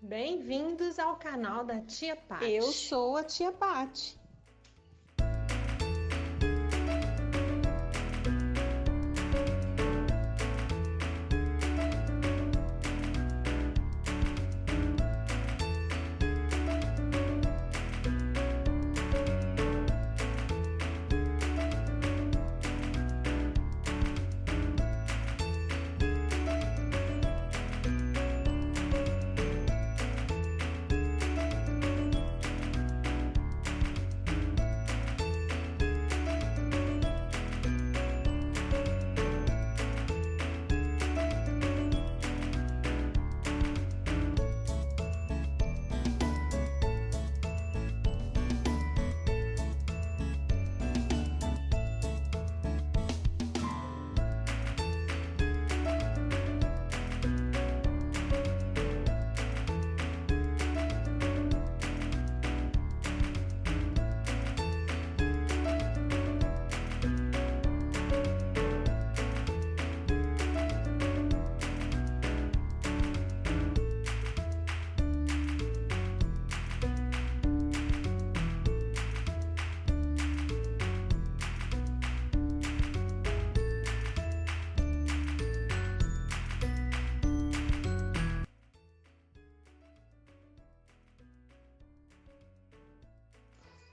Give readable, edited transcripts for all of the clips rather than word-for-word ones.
Bem-vindos ao canal da Tia Pati. Eu sou a Tia Pati.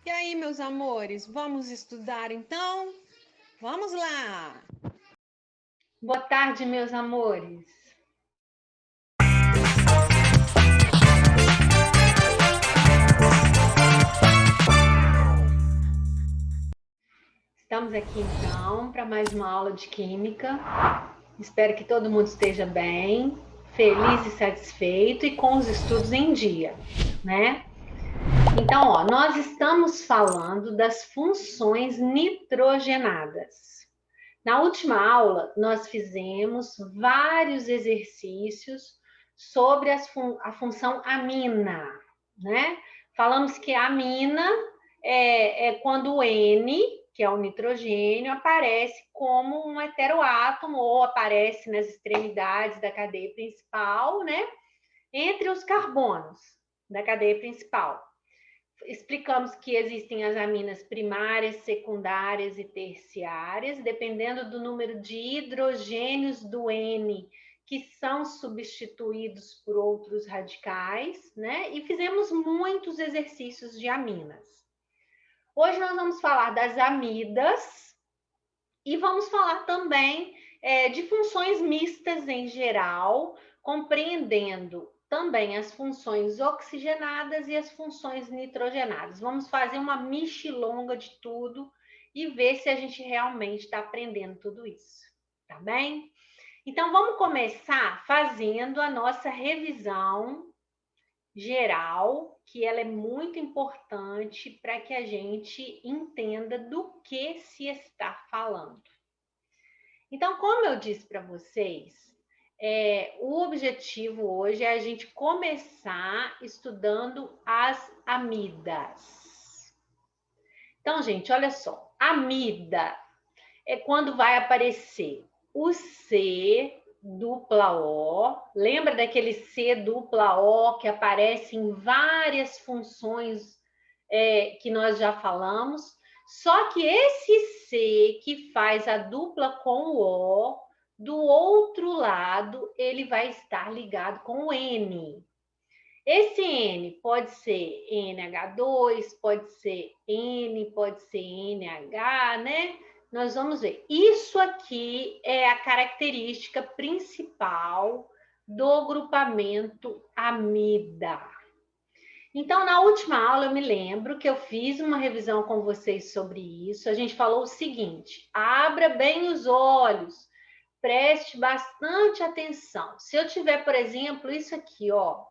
E aí, meus amores, vamos estudar então? Vamos lá! Boa tarde, meus amores. Estamos aqui então para mais uma aula de Química. Espero que todo mundo esteja bem, feliz e satisfeito e com os estudos em dia, né? Então, nós estamos falando das funções nitrogenadas. Na última aula, nós fizemos vários exercícios sobre a função amina, né? Falamos que a amina é quando o N, que é o nitrogênio, aparece como um heteroátomo ou aparece nas extremidades da cadeia principal, né? Entre os carbonos da cadeia principal. Explicamos que existem as aminas primárias, secundárias e terciárias, dependendo do número de hidrogênios do N, que são substituídos por outros radicais, né? E fizemos muitos exercícios de aminas. Hoje nós vamos falar das amidas e vamos falar também de funções mistas em geral, compreendendo também as funções oxigenadas e as funções nitrogenadas. Vamos fazer uma mixilonga de tudo e ver se a gente realmente está aprendendo tudo isso, tá bem? Então, vamos começar fazendo a nossa revisão geral, que ela é muito importante para que a gente entenda do que se está falando. Então, como eu disse para vocês, o objetivo hoje é a gente começar estudando as amidas. Então, gente, olha só. Amida é quando vai aparecer o C dupla O. Lembra daquele C dupla O que aparece em várias funções que nós já falamos? Só que esse C que faz a dupla com o O, do outro lado, ele vai estar ligado com o N. Esse N pode ser NH2, pode ser N, pode ser NH, né? Nós vamos ver. Isso aqui é a característica principal do grupamento amida. Então, na última aula, eu me lembro que eu fiz uma revisão com vocês sobre isso. A gente falou o seguinte: abra bem os olhos, preste bastante atenção. Se eu tiver, por exemplo, isso aqui, ó,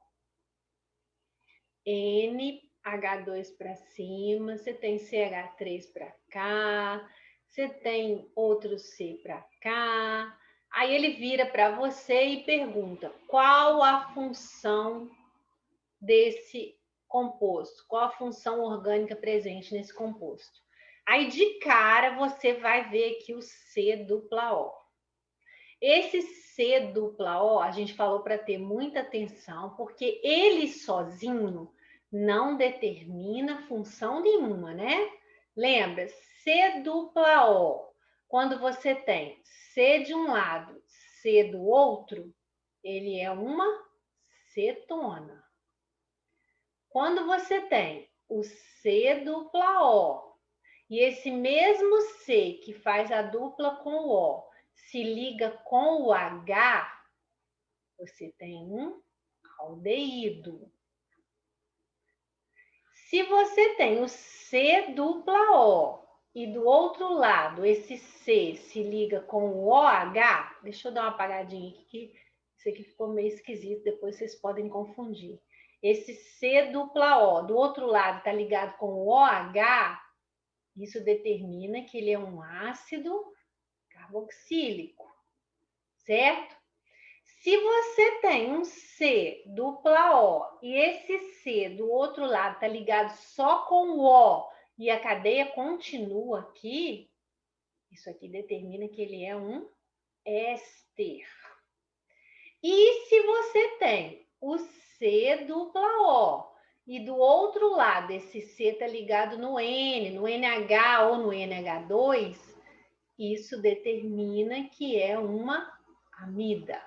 NH2 para cima, você tem CH3 para cá, você tem outro C para cá. Aí ele vira para você e pergunta: qual a função desse composto? Qual a função orgânica presente nesse composto? Aí de cara você vai ver aqui o C dupla O. Esse C dupla O, a gente falou para ter muita atenção, porque ele sozinho não determina função nenhuma, né? Lembra, C dupla O, quando você tem C de um lado, C do outro, ele é uma cetona. Quando você tem o C dupla O e esse mesmo C que faz a dupla com o O se liga com o H, você tem um aldeído. Se você tem o C dupla O e do outro lado esse C se liga com o OH, deixa eu dar uma apagadinha aqui, que isso aqui ficou meio esquisito, depois vocês podem confundir. Esse C dupla O do outro lado está ligado com o OH, isso determina que ele é um ácido carboxílico, certo? Se você tem um C dupla O e esse C do outro lado está ligado só com o O e a cadeia continua aqui, isso aqui determina que ele é um éster. E se você tem o C dupla O e do outro lado esse C está ligado no N, no NH ou no NH2, isso determina que é uma amida.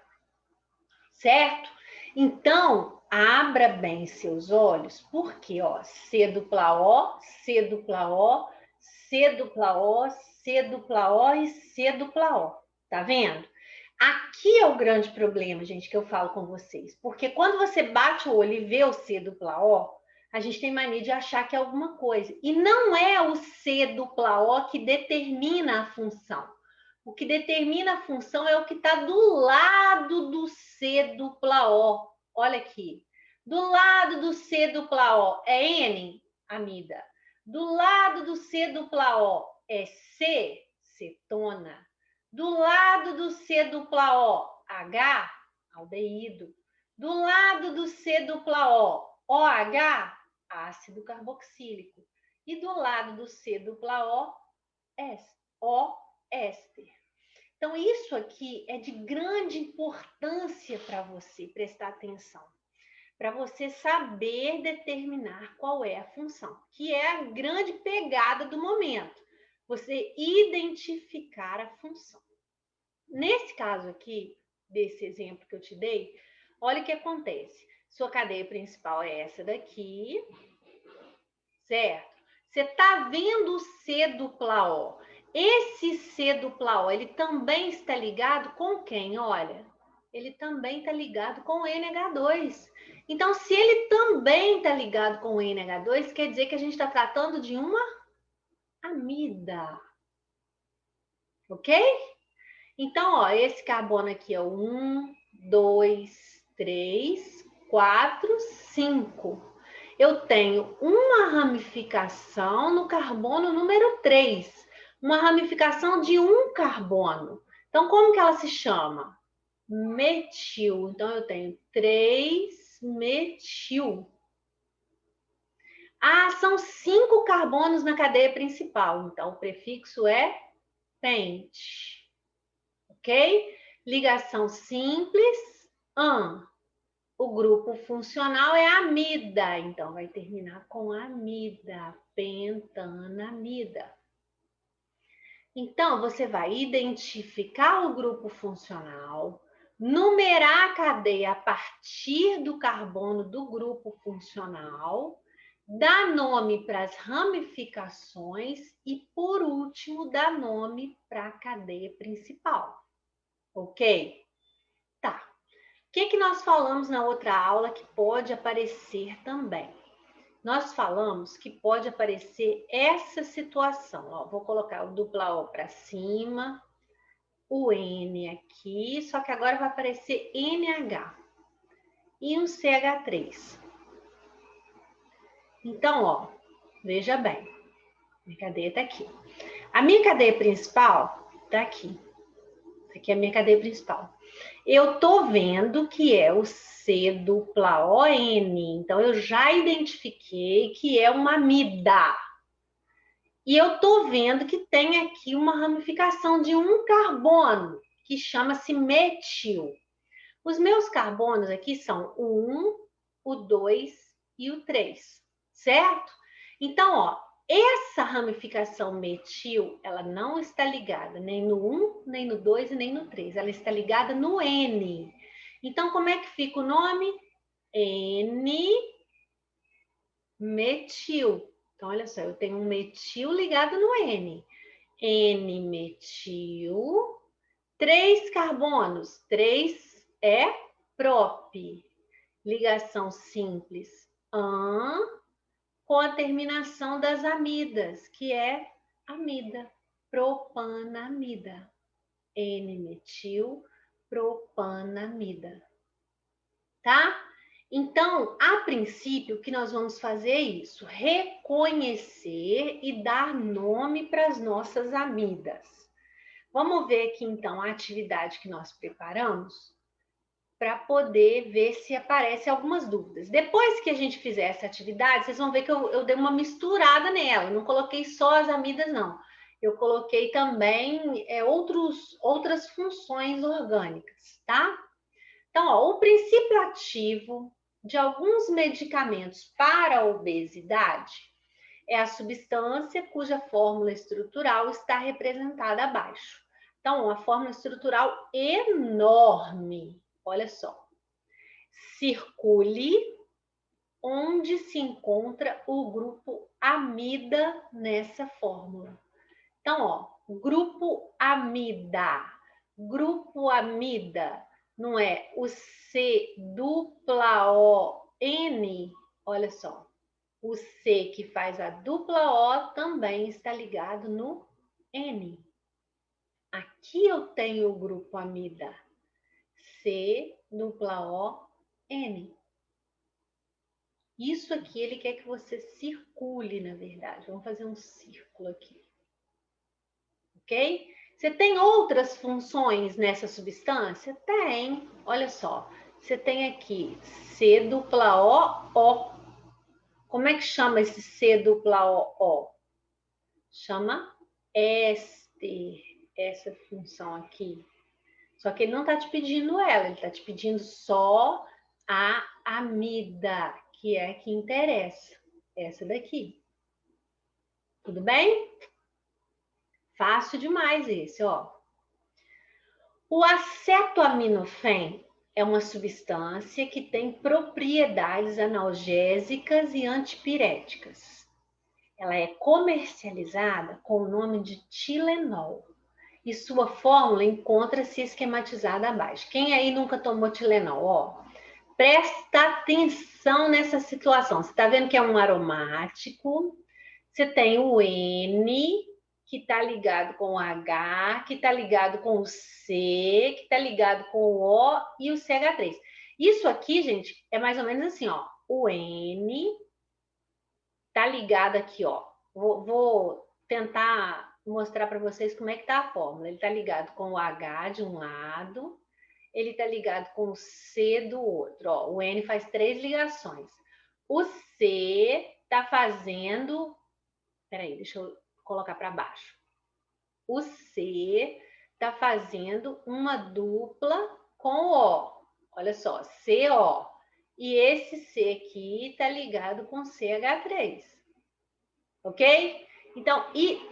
Certo? Então, abra bem seus olhos, porque, ó, C dupla O, C dupla O, C dupla O, C dupla O e C dupla O. Tá vendo? Aqui é o grande problema, gente, que eu falo com vocês. Porque quando você bate o olho e vê o C dupla O, a gente tem mania de achar que é alguma coisa. E não é o C dupla O que determina a função. O que determina a função é o que está do lado do C dupla O. Olha aqui. Do lado do C dupla O é N, amida. Do lado do C dupla O é C, cetona. Do lado do C dupla O, H, aldeído. Do lado do C dupla O, OH, ácido carboxílico. E do lado do C dupla O, O, éster. Então, isso aqui é de grande importância para você prestar atenção, para você saber determinar qual é a função, que é a grande pegada do momento, você identificar a função. Nesse caso aqui, desse exemplo que eu te dei, olha o que acontece. Sua cadeia principal é essa daqui, certo? Você está vendo o C dupla O. Esse C dupla O, ele também está ligado com quem? Olha, ele também está ligado com o NH2. Então, se ele também está ligado com o NH2, quer dizer que a gente está tratando de uma amida. Ok? Então, ó, esse carbono aqui é o 1, 2, 3, 4, 5. Eu tenho uma ramificação no carbono número 3. Uma ramificação de um carbono. Então, como que ela se chama? Metil. Então, eu tenho 3-metil. Ah, são 5 carbonos na cadeia principal. Então, o prefixo é pente. Ok? Ligação simples, an. O grupo funcional é amida. Então, vai terminar com amida. Pentanamida. Então, você vai identificar o grupo funcional, numerar a cadeia a partir do carbono do grupo funcional, dar nome para as ramificações e, por último, dar nome para a cadeia principal. Ok? Tá. O que nós falamos na outra aula que pode aparecer também? Nós falamos que pode aparecer essa situação. Ó, vou colocar o dupla O para cima, o N aqui, só que agora vai aparecer NH e um CH3. Então, ó, veja bem, minha cadeia está aqui. A minha cadeia principal está aqui. Essa aqui é a minha cadeia principal. Eu tô vendo que é o C dupla ON, então eu já identifiquei que é uma amida. E eu tô vendo que tem aqui uma ramificação de um carbono, que chama-se metil. Os meus carbonos aqui são o 1, o 2 e o 3, certo? Então, ó, essa ramificação metil, ela não está ligada nem no 1, nem no 2 e nem no 3. Ela está ligada no N. Então, como é que fica o nome? N-metil. Então, olha só, eu tenho um metil ligado no N. N-metil. 3 carbonos. 3 é prop. Ligação simples. Com a terminação das amidas, que é amida. Propanamida. N-metil propanamida. Tá? Então, a princípio, o que nós vamos fazer é isso: reconhecer e dar nome para as nossas amidas. Vamos ver aqui, então, a atividade que nós preparamos para poder ver se aparecem algumas dúvidas. Depois que a gente fizer essa atividade, vocês vão ver que eu dei uma misturada nela. Eu não coloquei só as amidas, não. Eu coloquei também outras funções orgânicas, tá? Então, ó, o princípio ativo de alguns medicamentos para a obesidade é a substância cuja fórmula estrutural está representada abaixo. Então, uma fórmula estrutural enorme. Olha só. Circule onde se encontra o grupo amida nessa fórmula. Então, ó, grupo amida. Grupo amida não é o C dupla O N? Olha só. O C que faz a dupla O também está ligado no N. Aqui eu tenho o grupo amida. C dupla O N. Isso aqui ele quer que você circule, na verdade. Vamos fazer um círculo aqui. Ok? Você tem outras funções nessa substância? Tem. Olha só. Você tem aqui C dupla O, O. Como é que chama esse C dupla O, O? Chama éster, essa função aqui. Só que ele não está te pedindo ela, ele está te pedindo só a amida, que é a que interessa. Essa daqui. Tudo bem? Fácil demais esse, ó. O acetoaminofen é uma substância que tem propriedades analgésicas e antipiréticas. Ela é comercializada com o nome de Tilenol. E sua fórmula encontra-se esquematizada abaixo. Quem aí nunca tomou Tilenol? Ó, presta atenção nessa situação. Você está vendo que é um aromático. Você tem o N, que está ligado com o H, que está ligado com o C, que está ligado com o O e o CH3. Isso aqui, gente, é mais ou menos assim, ó. O N está ligado aqui, ó. Vou tentar mostrar para vocês como é que tá a fórmula. Ele está ligado com o H de um lado, ele está ligado com o C do outro. Ó, o N faz 3 ligações. O C está fazendo... Peraí, deixa eu colocar para baixo. O C está fazendo uma dupla com o O. Olha só, CO. E esse C aqui está ligado com CH3. Ok? Então, e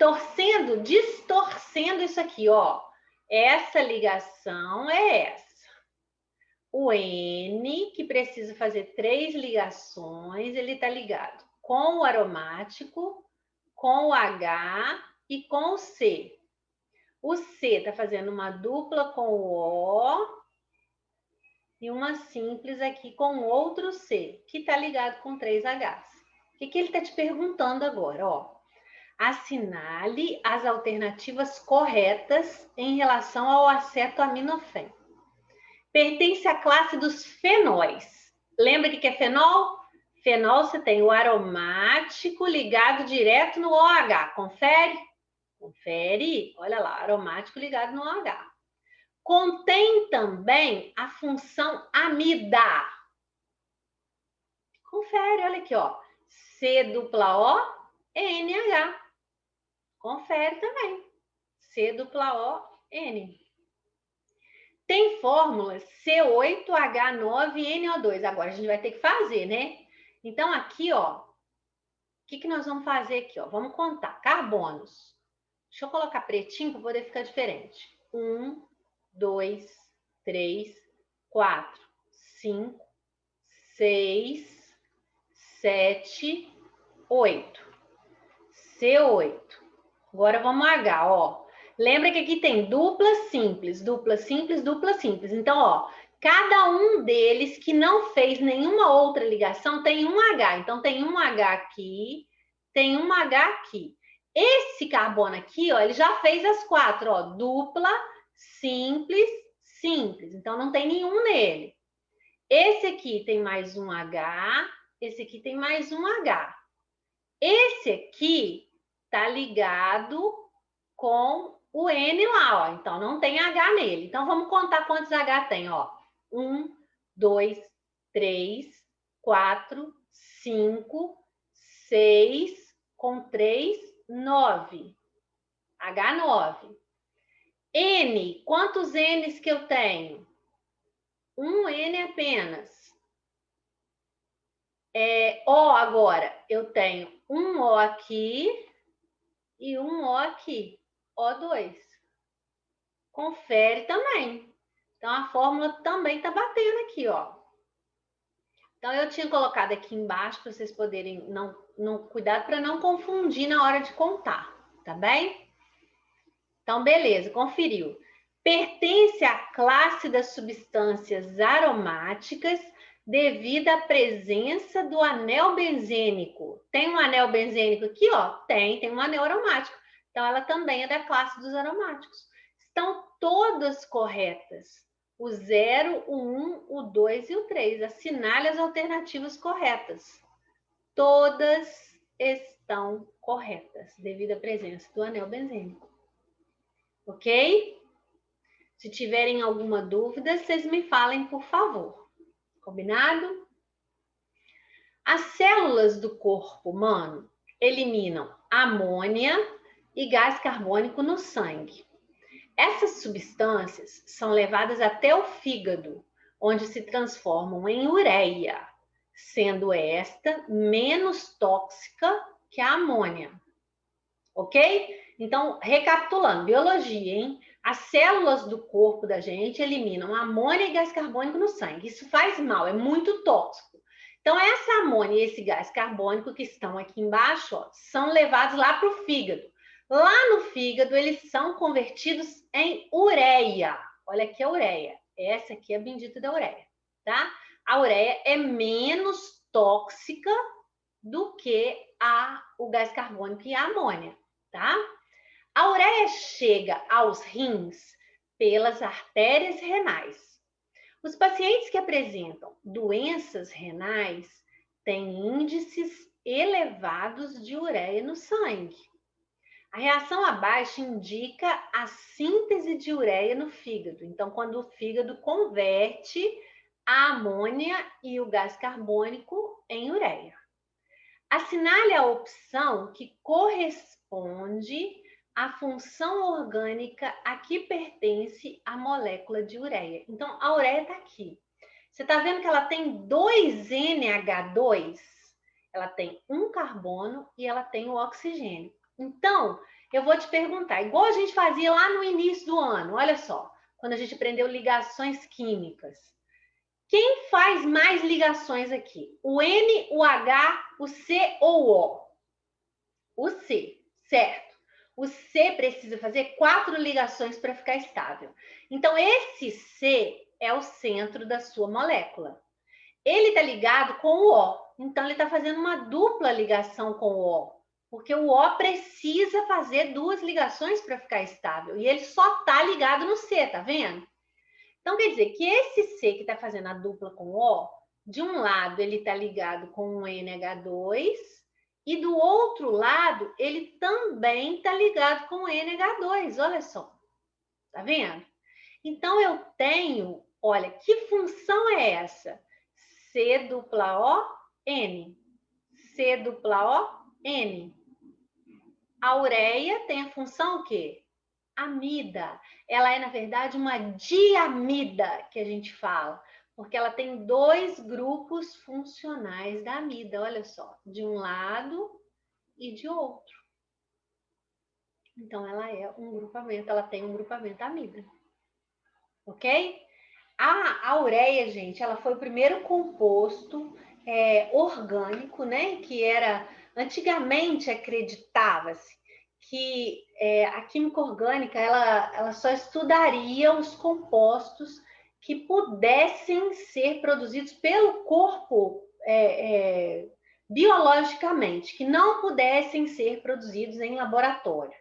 distorcendo isso aqui, ó. Essa ligação é essa. O N, que precisa fazer 3 ligações, ele está ligado com o aromático, com o H e com o C. O C está fazendo uma dupla com o O e uma simples aqui com outro C, que está ligado com 3 Hs. O que ele está te perguntando agora? Ó, assinale as alternativas corretas em relação ao acetoaminofen. Pertence à classe dos fenóis. Lembra o que é fenol? Fenol você tem o aromático ligado direto no OH. Confere? Confere. Olha lá, aromático ligado no OH. Contém também a função amida. Confere, olha aqui, ó. C dupla O, NH. Confere também. C dupla O, N. Tem fórmula C8H9NO2. Agora a gente vai ter que fazer, né? Então, aqui, ó, o que nós vamos fazer aqui, ó? Vamos contar carbonos. Deixa eu colocar pretinho para poder ficar diferente. 1, 2, 3, 4, 5, 6, 7, 8. C8. Agora vamos H, ó. Lembra que aqui tem dupla simples, dupla simples, dupla simples. Então, ó, cada um deles que não fez nenhuma outra ligação tem um H. Então, tem um H aqui, tem um H aqui. Esse carbono aqui, ó, ele já fez as 4, ó. Dupla, simples, simples. Então, não tem nenhum nele. Esse aqui tem mais um H, esse aqui tem mais um H. Esse aqui tá ligado com o N lá, ó. Então, não tem H nele. Então, vamos contar quantos H tem, ó. 1, 2, 3, 4, 5, 6, com 3, 9. H9. N, quantos N's que eu tenho? Um N apenas. O agora, eu tenho um O aqui e um O aqui. O2. Confere também. Então, a fórmula também está batendo aqui, ó. Então, eu tinha colocado aqui embaixo para vocês poderem, cuidado para não confundir na hora de contar, tá bem? Então, beleza, conferiu. Pertence à classe das substâncias aromáticas devido à presença do anel benzênico. Tem um anel benzênico aqui, ó? Tem um anel aromático. Então, ela também é da classe dos aromáticos. Estão todas corretas. O 0, o 1, o 2 e o 3. Assinale as alternativas corretas. Todas estão corretas, devido à presença do anel benzênico. Ok? Se tiverem alguma dúvida, vocês me falem, por favor. Combinado? As células do corpo humano eliminam amônia e gás carbônico no sangue. Essas substâncias são levadas até o fígado, onde se transformam em ureia, sendo esta menos tóxica que a amônia. Ok? Então, recapitulando, biologia, hein? As células do corpo da gente eliminam amônia e gás carbônico no sangue. Isso faz mal, é muito tóxico. Então, essa amônia e esse gás carbônico que estão aqui embaixo, ó, são levados lá para o fígado. Lá no fígado, eles são convertidos em ureia. Olha aqui a ureia. Essa aqui é a bendita da ureia, tá? A ureia é menos tóxica do que o gás carbônico e a amônia, tá? A ureia chega aos rins pelas artérias renais. Os pacientes que apresentam doenças renais têm índices elevados de ureia no sangue. A reação abaixo indica a síntese de ureia no fígado. Então, quando o fígado converte a amônia e o gás carbônico em ureia. Assinale a opção que corresponde à função orgânica a que pertence a molécula de ureia. Então, a ureia está aqui. Você está vendo que ela tem 2 NH2? Ela tem um carbono e ela tem o oxigênio. Então, eu vou te perguntar, igual a gente fazia lá no início do ano, olha só, quando a gente aprendeu ligações químicas. Quem faz mais ligações aqui? O N, o H, o C ou o O? O C, certo. O C precisa fazer 4 ligações para ficar estável. Então, esse C é o centro da sua molécula. Ele está ligado com o O. Então, ele está fazendo uma dupla ligação com o O. Porque o O precisa fazer 2 ligações para ficar estável. E ele só está ligado no C, tá vendo? Então, quer dizer que esse C que está fazendo a dupla com o O, de um lado ele está ligado com o NH2 e do outro lado ele também está ligado com o NH2, olha só. Tá vendo? Então, eu tenho, olha, que função é essa? C dupla O, N. C dupla O, N. A ureia tem a função o quê? amida. Ela é, na verdade, uma diamida, que a gente fala, porque ela tem 2 grupos funcionais da amida, olha só, de um lado e de outro. Então, ela é um grupamento, ela tem um grupamento amida. Ok? A ureia, gente, ela foi o primeiro composto orgânico, né? Que era, antigamente acreditava-se que a química orgânica, ela só estudaria os compostos que pudessem ser produzidos pelo corpo biologicamente, que não pudessem ser produzidos em laboratório.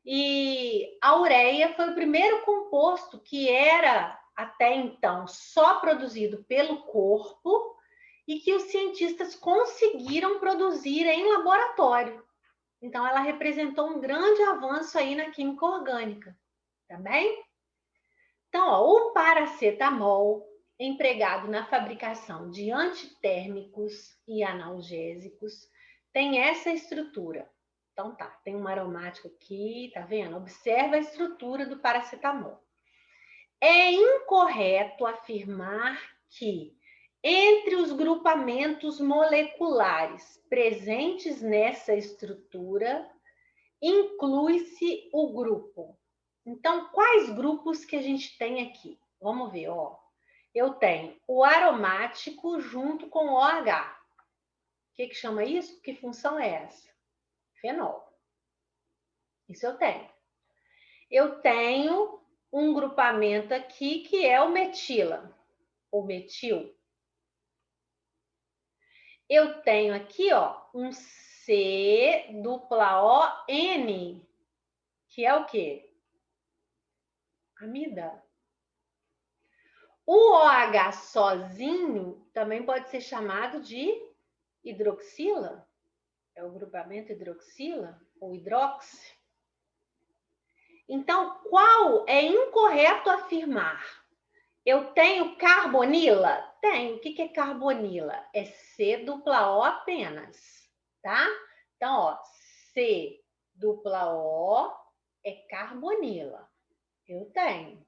E a ureia foi o primeiro composto que era, até então, só produzido pelo corpo e que os cientistas conseguiram produzir em laboratório. Então, ela representou um grande avanço aí na química orgânica, tá bem? Então, ó, o paracetamol, empregado na fabricação de antitérmicos e analgésicos, tem essa estrutura. Então tá, tem um aromático aqui, tá vendo? Observa a estrutura do paracetamol. É incorreto afirmar que entre os grupamentos moleculares presentes nessa estrutura, inclui-se o grupo. Então, quais grupos que a gente tem aqui? Vamos ver, ó. Eu tenho o aromático junto com o OH. O que chama isso? Que função é essa? Fenol. Isso eu tenho. Eu tenho um grupamento aqui que é o metila, ou metil. Eu tenho aqui, ó, um C-O-N, que é o quê? Amida. O OH sozinho também pode ser chamado de hidroxila. É o grupamento hidroxila ou hidroxi. Então, qual é incorreto afirmar? Eu tenho carbonila? Tenho. O que é carbonila? É C-O apenas, tá? Então, ó, C-O é carbonila. Eu tenho.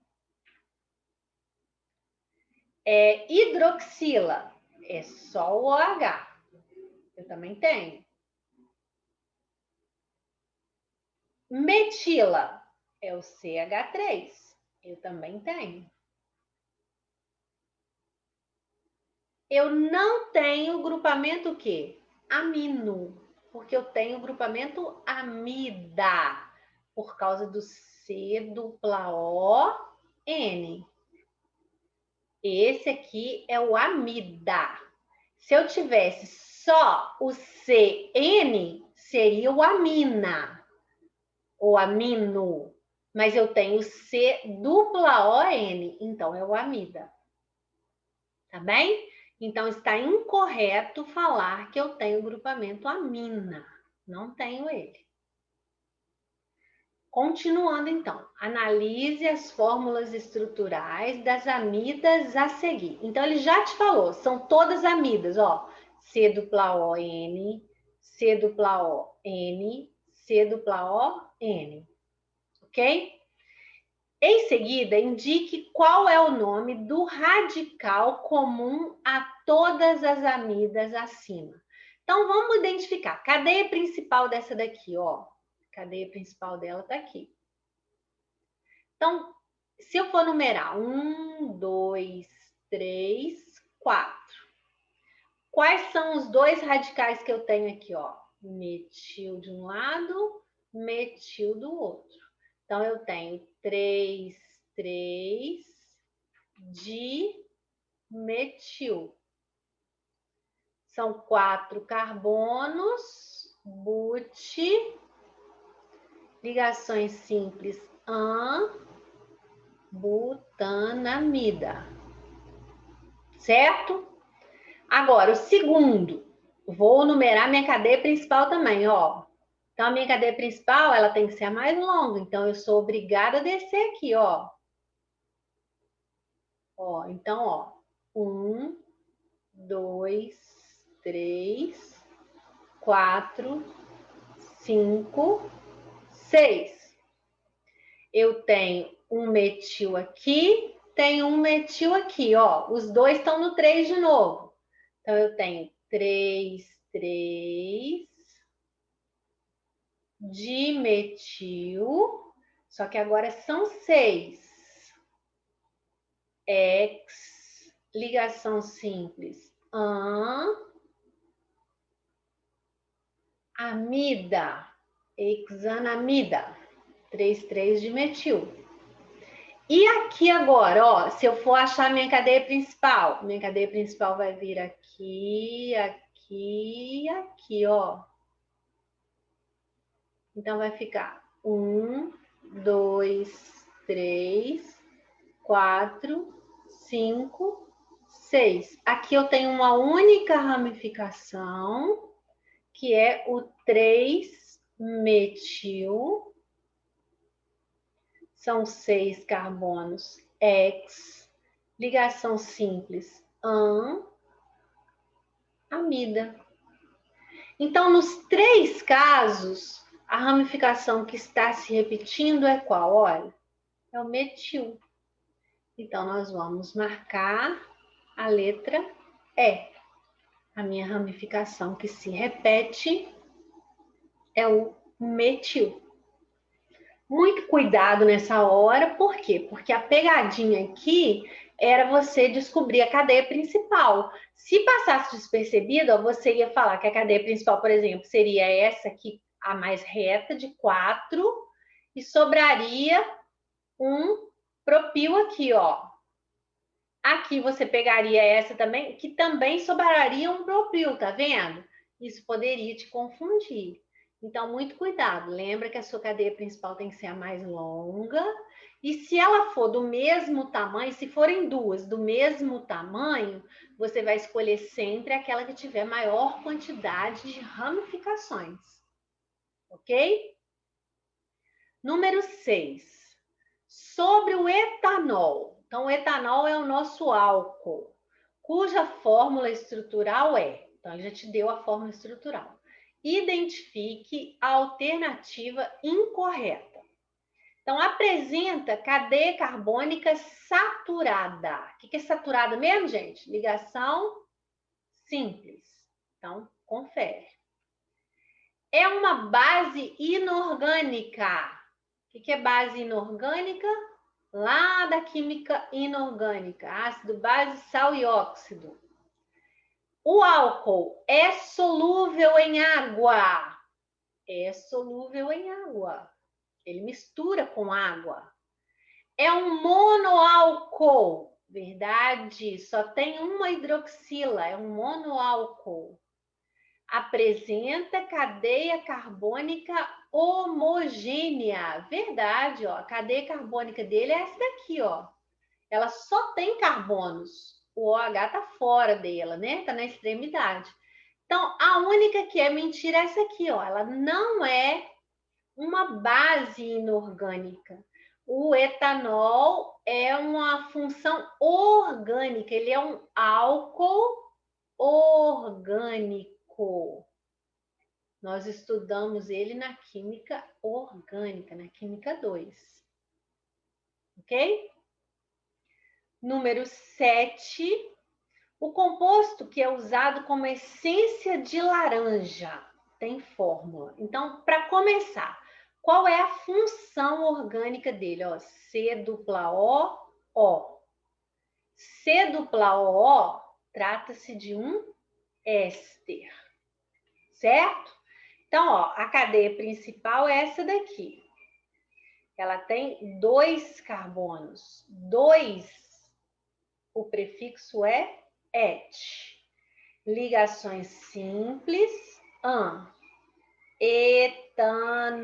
Hidroxila é só o OH. Eu também tenho. Metila é o CH3. Eu também tenho. Eu não tenho grupamento o quê? Amino, porque eu tenho grupamento amida, por causa do C-O-N. Esse aqui é o amida. Se eu tivesse só o CN, seria o amina, ou amino. Mas eu tenho C-O-N, então é o amida. Tá bem? Então, está incorreto falar que eu tenho grupamento amina. Não tenho ele. Continuando, então. Analise as fórmulas estruturais das amidas a seguir. Então, ele já te falou, são todas amidas, ó. C-O-N, C-O-N, C-O-N. Ok? Em seguida, indique qual é o nome do radical comum a todas as amidas acima. Então, vamos identificar. Cadeia principal dessa daqui, ó. Cadeia principal dela está aqui. Então, se eu for numerar 1, 2, 3, 4. Quais são os 2 radicais que eu tenho aqui, ó? Metil de um lado, metil do outro. Então, eu tenho 3 de metil. São 4 carbonos, but, ligações simples, butanamida. Certo? Agora, o segundo. Vou numerar minha cadeia principal também, ó. Então, a minha cadeia principal, ela tem que ser a mais longa. Então, eu sou obrigada a descer aqui, ó. Ó, então, ó, 1, 2, 3, 4, 5, 6. Eu tenho um metil aqui, tenho um metil aqui, ó. Os dois estão no 3 de novo. Então, eu tenho 3, 3 dimetil, só que agora são 6. X, ligação simples, amida, hexanamida, 3,3 de metil. E aqui agora, ó, se eu for achar minha cadeia principal vai vir aqui, aqui, aqui, ó. Então vai ficar 1, 2, 3, 4, 5, 6. Aqui eu tenho uma única ramificação, que é o 3-metil. São 6 carbonos X, ligação simples, amida. Então, nos 3 casos, a ramificação que está se repetindo é qual? Olha, é o metil. Então, nós vamos marcar a letra E. A minha ramificação que se repete é o metil. Muito cuidado nessa hora, por quê? Porque a pegadinha aqui era você descobrir a cadeia principal. Se passasse despercebido, você ia falar que a cadeia principal, por exemplo, seria essa aqui, a mais reta, de 4, e sobraria um propil aqui, ó. Aqui você pegaria essa também, que também sobraria um propil, tá vendo? Isso poderia te confundir. Então, muito cuidado. Lembra que a sua cadeia principal tem que ser a mais longa. E se ela for do mesmo tamanho, se forem duas do mesmo tamanho, você vai escolher sempre aquela que tiver maior quantidade de ramificações. Ok? Número 6. Sobre o etanol. Então, o etanol é o nosso álcool, cuja fórmula estrutural é... Então, ele já te deu a fórmula estrutural. Identifique a alternativa incorreta. Então, apresenta cadeia carbônica saturada. O que é saturada mesmo, gente? Ligação simples. Então, confere. É uma base inorgânica. O que é base inorgânica? Lá da química inorgânica. Ácido, base, sal e óxido. O álcool é solúvel em água. É solúvel em água. Ele mistura com água. É um monoálcool. Verdade, só tem uma hidroxila. É um monoálcool. Apresenta cadeia carbônica homogênea. Verdade, ó. A cadeia carbônica dele é essa daqui, ó. Ela só tem carbonos. O OH tá fora dela, né? Tá na extremidade. Então, a única que é mentira é essa aqui, ó. Ela não é uma base inorgânica. O etanol é uma função orgânica. Ele é um álcool orgânico. Nós estudamos ele na química orgânica, na química 2. Ok? Número 7. O composto que é usado como essência de laranja tem fórmula. Então, para começar, qual é a função orgânica dele? Ó, C-O-O. C-O-O trata-se de um éster. Certo? Então, ó, a cadeia principal é essa daqui. Ela tem 2 carbonos. 2, o prefixo é et. Ligações simples, etanoato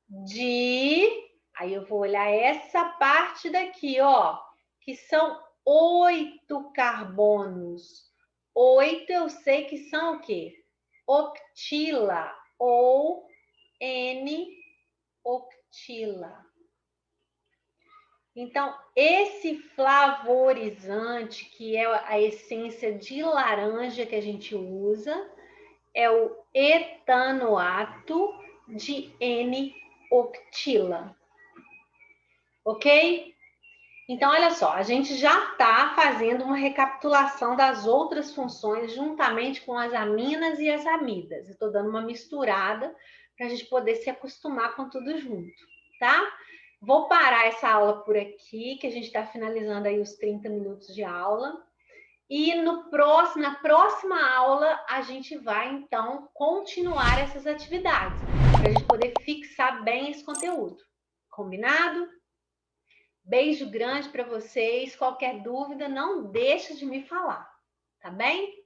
de... Aí eu vou olhar essa parte daqui, ó, que são 8 carbonos. 8 eu sei que são o quê? Octila ou N-octila. Então, esse flavorizante, que é a essência de laranja que a gente usa, é o etanoato de N-octila. octila. Ok? Então, olha só, a gente já está fazendo uma recapitulação das outras funções juntamente com as aminas e as amidas. Eu estou dando uma misturada para a gente poder se acostumar com tudo junto, tá? Vou parar essa aula por aqui, que a gente está finalizando aí os 30 minutos de aula. E na próxima aula, a gente vai, então, continuar essas atividades, para a gente poder fixar bem esse conteúdo. Combinado? Beijo grande para vocês. Qualquer dúvida, não deixa de me falar, tá bem?